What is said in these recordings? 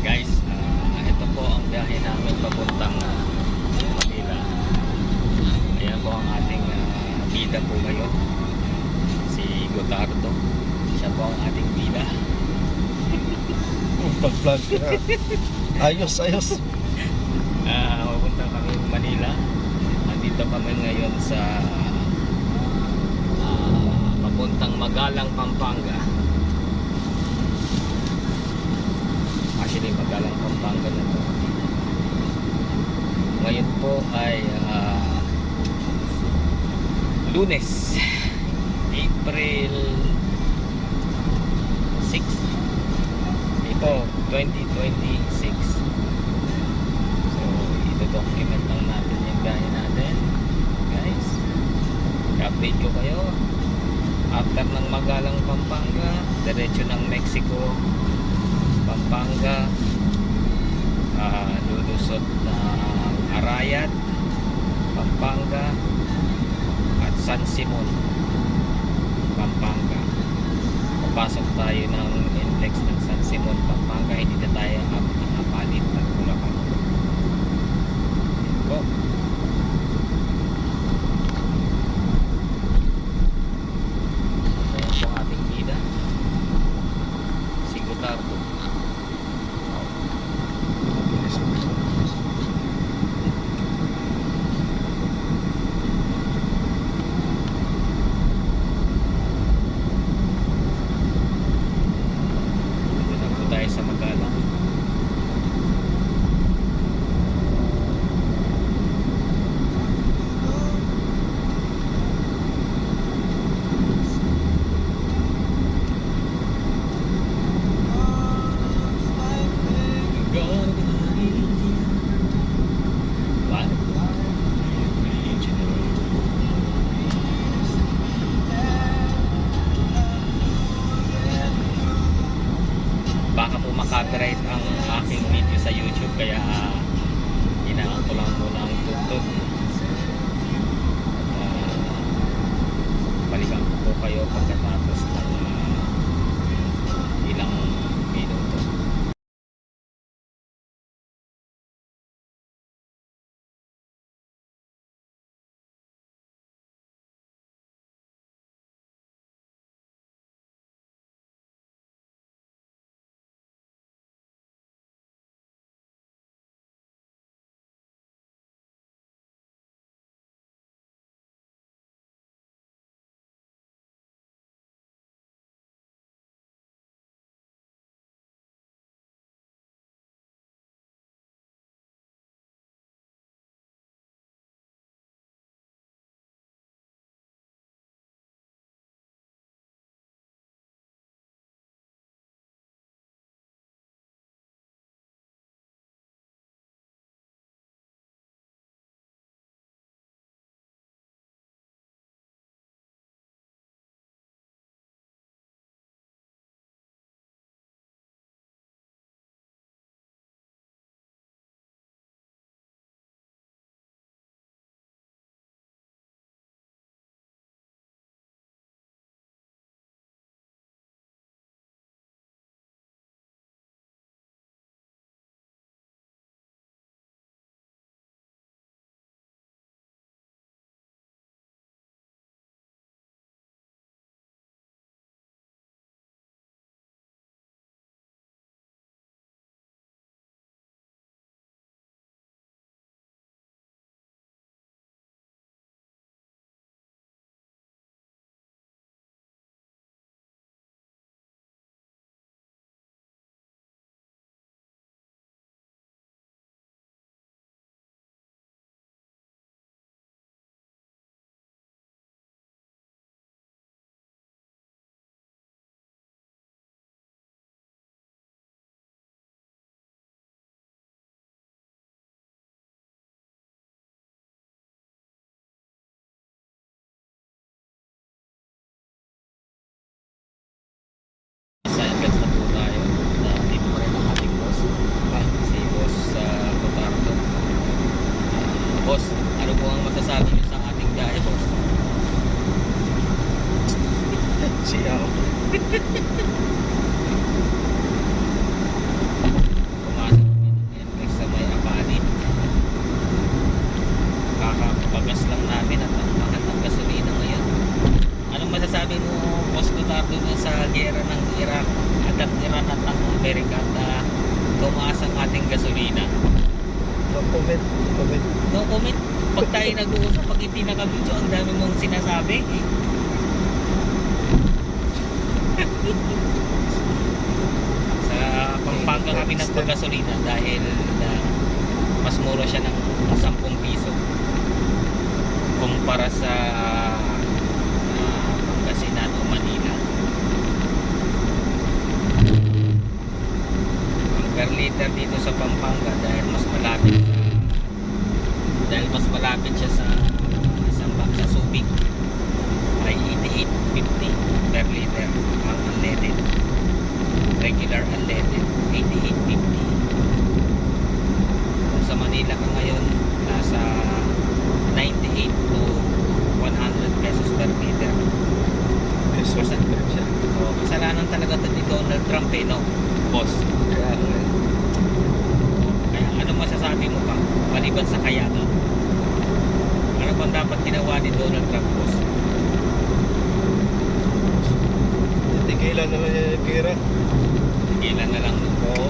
Guys, ito po ang biyahe namin papuntang Manila. Ayan po ang ating bida po ngayon, si Gotardo. Siya po ang ating bida. Pag-vlog ka na. Ayos. Papunta kami Manila. Nandito kami ngayon sa papuntang Magalang, Pampanga. Actually, Magalang, Pampanga na to. Ngayon po ay Lunes, April 6 ito, 2026. So, ito-document lang natin yung gaya natin, guys. I-update ko kayo. After ng Magalang, Pampanga, diretso ng Mexico, Pampanga, lulusot ng Arayat, Pampanga, at San Simon, Pampanga. Papasok tayo ng index ng San Simon, Pampanga. Hindi na tayo palit ng Bulacan. Go! Ayan po ating bida, si Gotardo. Tayo sa Magalang. Baka po makapiright ang aking video sa YouTube, kaya hinaan ko lang muna ang tugtog. Balikan ko po kayo pagkatapos ng ilang America at tumaas ang ating gasolina. No comment. Comment. No comment. Pag tayo nag-uusap, pag hindi nakabidyo, ang dami mong sinasabi. Sa Pampanga kami nagpagasolina dahil mas mura siya ng 10 piso kumpara sa Pangasinan o Manila. Ang per liter dito sa Pampanga dahil mas malapit siya sa Subic ay 88.50 per liter ang unleaded. Regular unleaded 88.50. Kung sa Manila ka ngayon nasa 98 to 100 pesos per liter. Pesos Basta- siya. So, kasalanan talaga ito ni Donald Trump no? Boss. Kaya Kaya ano masasabi mo pa? Maliban sa kaya ka. Ano bang dapat ginawa ni Donald Trump, boss? titigilan na lang yung pira. Tigilan na lang. Oo.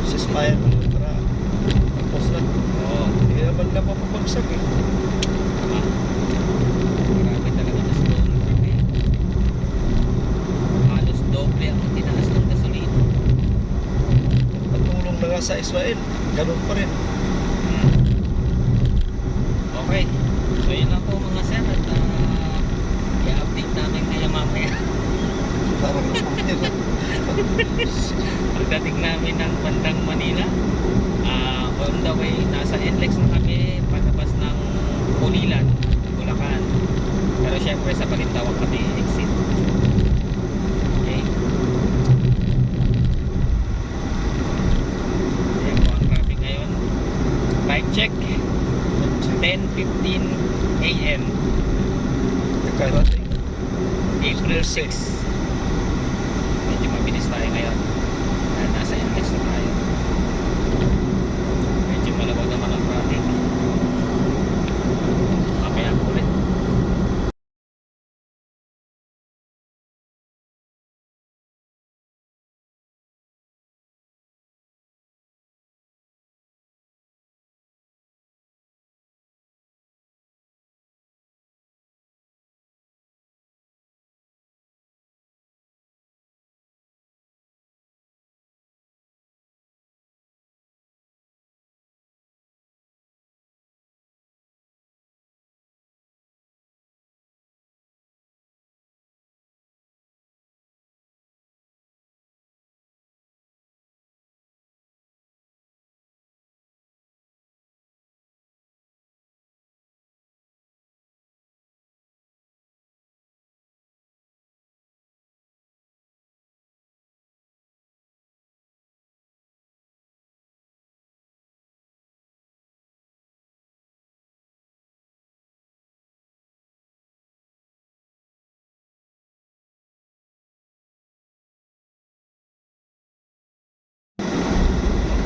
Ceasefire na lang para tapos na. Oo. Hindi naman na mapapagsak eh. Tama. Grabe talaga na si Donald Trump eh. Halos doble ang tinaas ng gasolina. Patulong na nga sa Israel. Ganun pa rin. Okay. So yun lang po mga sir at i-update namin kayo mamaya. Parang napakita. Pagdating namin ng bandang Manila, on the way, nasa NLEX na kami palabas ng Pulilan, Bulacan. Pero syempre sa Balintawak kami exit. Okay. Ayan po ang traffic ngayon. Bike check. 10:15 AM Nakarating. April 6. Medyo mabilis tayo ngayon dahil nasa NLEX na tayo. Medyo malawag naman ang traffic. Mamaya ulit.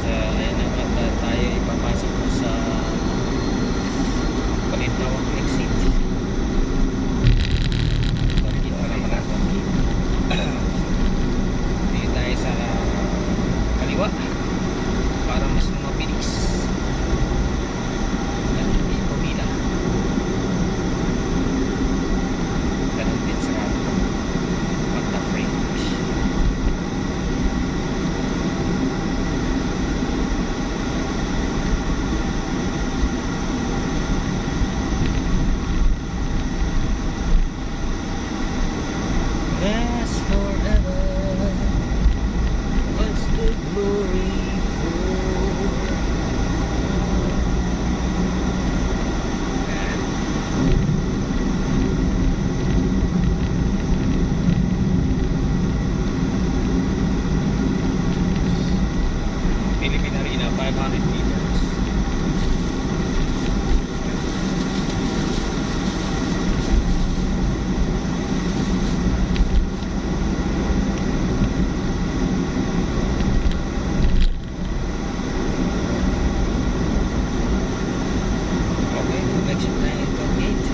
Ayan na at tayo ipapasok po sa Balintawak exit. Bakit wala natin? Dito tayo sa kaliwa para mas mabilis. At hindi pumila. Ganun din sa Pagta-French. Last forever. What's the glory for? Philippine Arena, 500 meters. Okay, connection na ito, gate.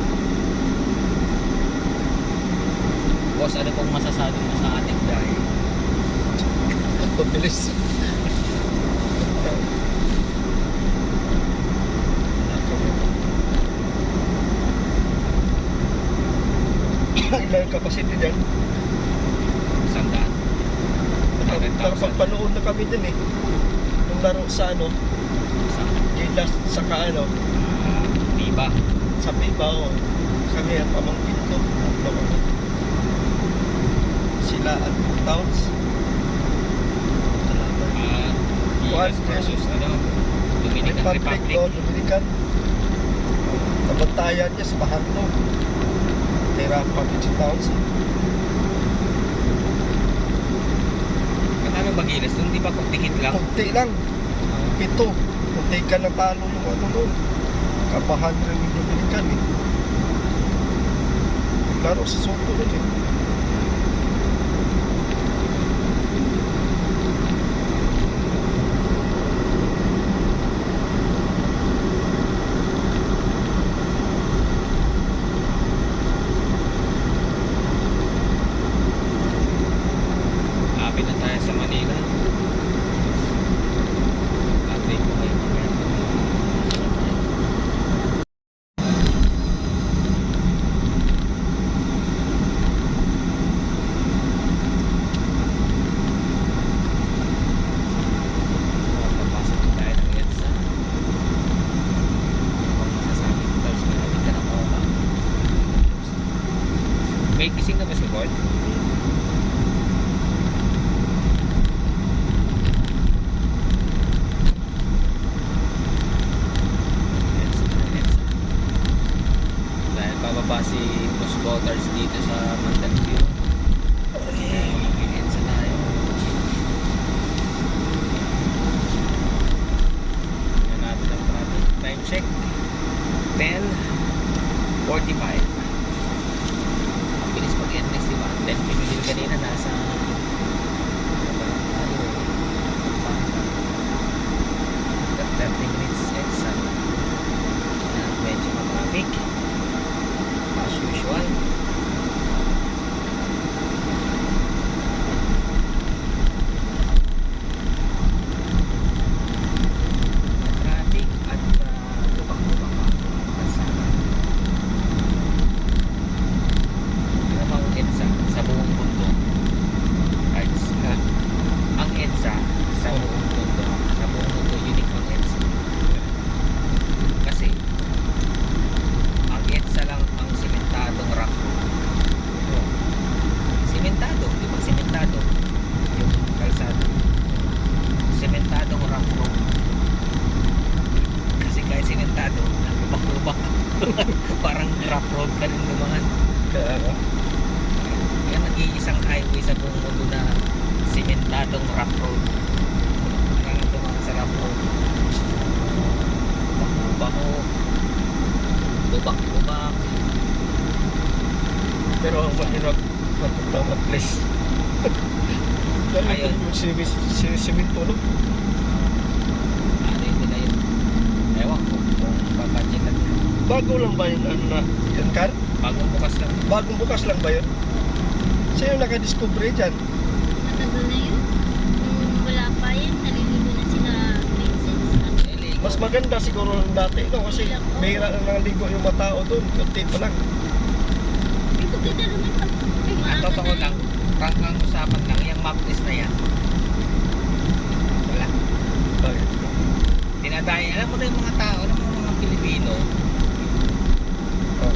Boss, ano pong masasabi mo sa ating biyahe? Mabilis. Ilang capacity dyan? Sandaan. Nakapagpanood na kami dyan eh. Nung laro sa ano, yung last sa kaano, Diba? sa Piba o. Kami ang pamangkin ko. Tatlo kami. Sila at Towns. US versus Dominican Republic Republic. o Dominican. Nabantayan niya sa bahan mo. Tira pa si Towns. Katalo Bagiles, doon di ba kung dikit lang? Kunti lang. Pito. Kunti ka na talo yung ano doon. Kabahan rin yung Dominican eh. Laro sa Soto rin eh. Lapit na tayo sa Manila. Update ko kayo mamaya. Papasok na tayo ng EDSA. Kung masasabi ko tayo, sinabit ka ng oka. May gising na ba si Gord? Dahil pababa si Boss Botars dito sa Mandaluyong. Mag-ensa tayo. Yan natin ang traffic. Time check. 10:45. Ang bilis mag-entrance, diba? 10 minutes kanina nasa tayo eh. 30 minutes exact. Yan, medyo ma-traffic. As usual. Traffic at lubak-lubak pa ang kalsada. Alam mo ang EDSA sa buong mundo. Ay, ang EDSA sa buong mundo. Sa buong mundo, unique ang EDSA. Kasi ang EDSA lang ang simentadong rock road. Simentado, di ba? Simentado yung kalsada. Simentadong rock road. Kasi kahit simentado, lubak-lubak. Parang rough road ka rin dumaan. Kaya nga. Yan nag-iisang highway sa buong mundo na simentadong rough road. Parang dumaan sa rough road. Bako, lubak-lubak. Pero ang mahirap mapunta at least. Dahil Ayun. yung sinisimento no? Ano yun nila yun? Ewan ko kung papadyetan. Bago lang ba yun yung car? Bagong bukas lang. Bagong bukas lang ba yun? Sino nakadiscover dyan? Matagal na yun. Kung wala pa yan, naliligo na sila Princess. Niligo. Mas maganda siguro ng dati no? Kasi mahirap na naligo yung mga tao doon. Kunti pa lang. Dito kita naman pa. Ang totoo lang, ang usapan lang, yung map list na yan. Wala. Bakit? Dinadayo. Alam mo na yung mga tao, alam mo mga Pilipino, Oh.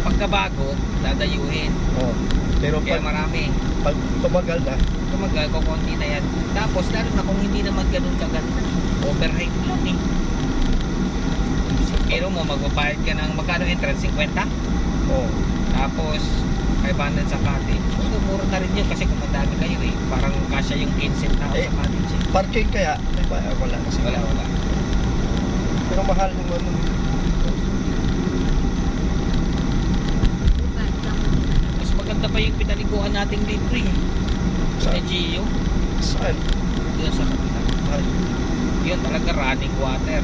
pagkabago, dadayuhin. Oh. Pero Kaya pag, marami. pag tumagal na, Tumagal, kukunti na yan. Tapos, lalo na kung hindi naman ganun kaganda, overhype lang eh. Pero mo, magbabayad ka ng magkano entrance? 50? oh. Tapos, 500 sa cottage. So, mura na rin yun kasi kung madami kayo eh. Parang kasya yung 15 tao Eh, sa cottage eh. Parking kaya? May ba? Wala kasi. Wala. Pero mahal yung ano. Mas maganda pa yung pinaliguan nating libre eh. Sa Saan? Gio. Saan? Doon sa kapila. Ay, Yun talaga running water.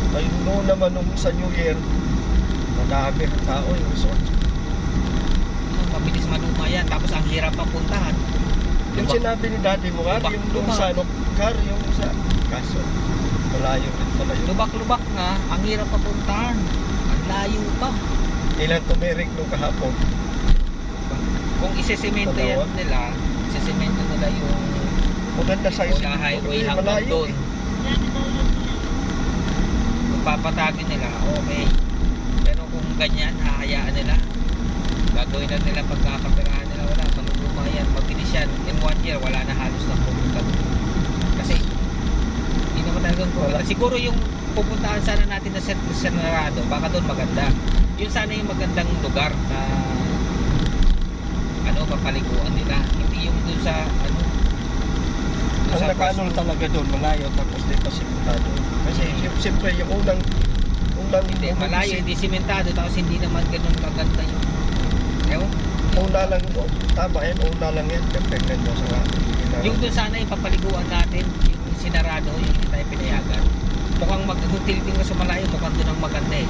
ayun noon naman nung sa New Year, madami ang tao yung resort. Mabilis maluma yan. Tapos ang hirap papuntahan. Yung sinabi ni daddy mo nga, Lubak, yung doon lubak. sa ano, car, yung sa kaso. Malayo rin pala yun. Lubak-lubak nga, ang hirap papuntahan. Ang layo pa. Ilan tumirik nung kahapon? Kung isisemento yan Dalawa? nila, isisemento nila yung Maganda size. Ola Highway Eh, hanggang malayo doon. eh. Grabe daw yun nila. Kung papatagin nila, okay. Pero kung ganyan, hahayaan nila. Gagawin na nila pagkakapirahan nila, wala. Maluluma yan. Mabilis yan. In 1 year, wala na halos na pupunta doon. Kasi, hindi naman talagang pupunta. Wala. Siguro yung pupuntahan sana natin na Senarado, baka doon maganda. Yun sana yung magandang lugar na papaliguan nila. Hindi yung doon sa doon Ang sa nakaanol talaga doon, malayo, tapos dito simentado. Kasi siyempre yung unang Hindi, malayo, hindi simentado, tapos hindi naman ganun kaganda yung ewan. una lang, tama yan, una lang yan. Tingnan mo sa Yung doon sana yung papaliguan natin, yung Sinarado, yung hindi tayo pinayagan. Mukhang kung tinitingnan sa malayo, mukhang doon ang maganda eh.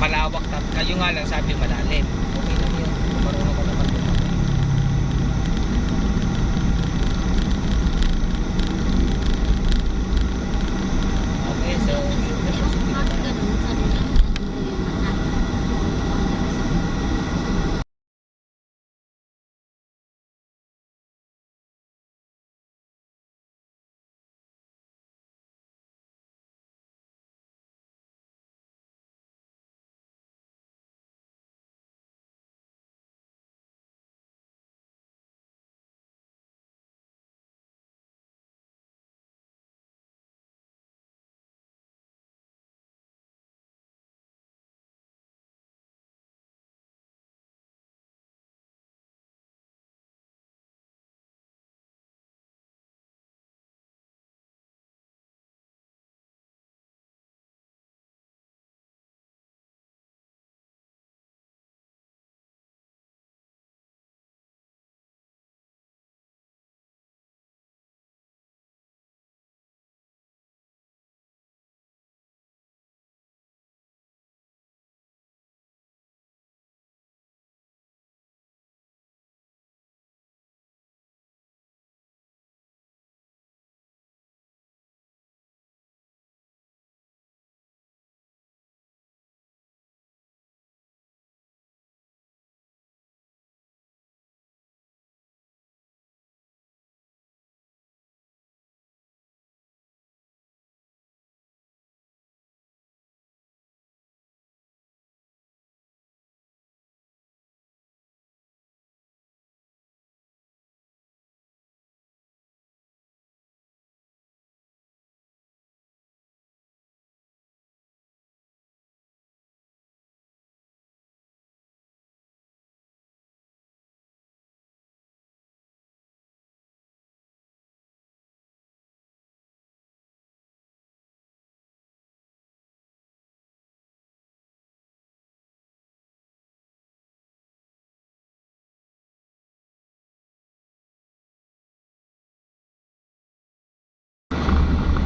Malawak, kayo nga lang sabi malalim. Okay lang yun, kung marunong ko naman doon. Okay, so Bakit ganun? Sabi lang, yung mata.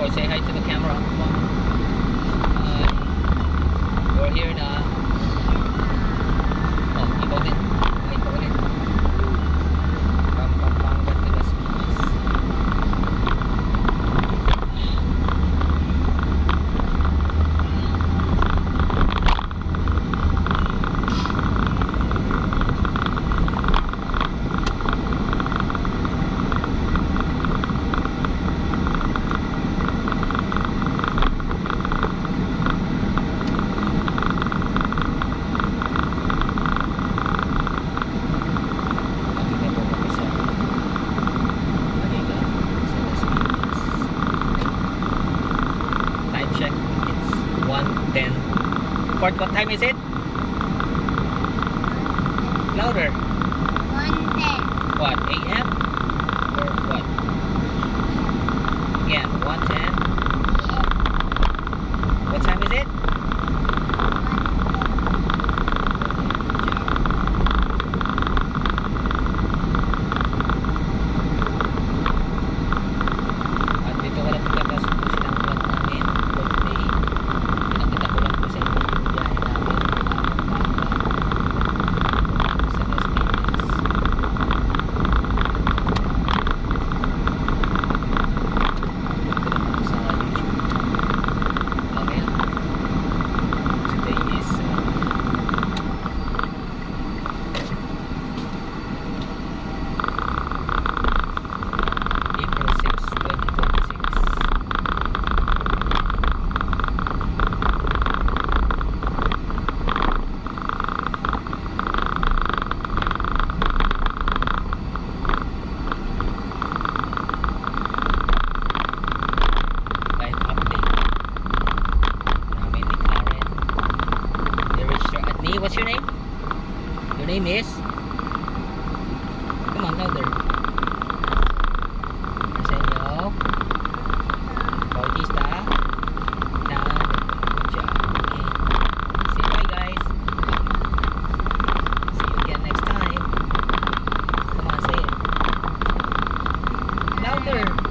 or say hi to the camera. Come on. We're here na. Oh, ikaw din. Hi ka ulit. From Pampanga to Las Piñas. Nakita po kami sa Manila, sa Las Piñas. Time check, it's 1:10. Fort, what time is it? Louder. 110. What, AM? Or what? Again, 1:10. What time is it? At dito ko lang pagkatas po silang vlog namin for today. Pinakita ko lang po sa inyo yung biyahe namin sa Las Piñas. powder.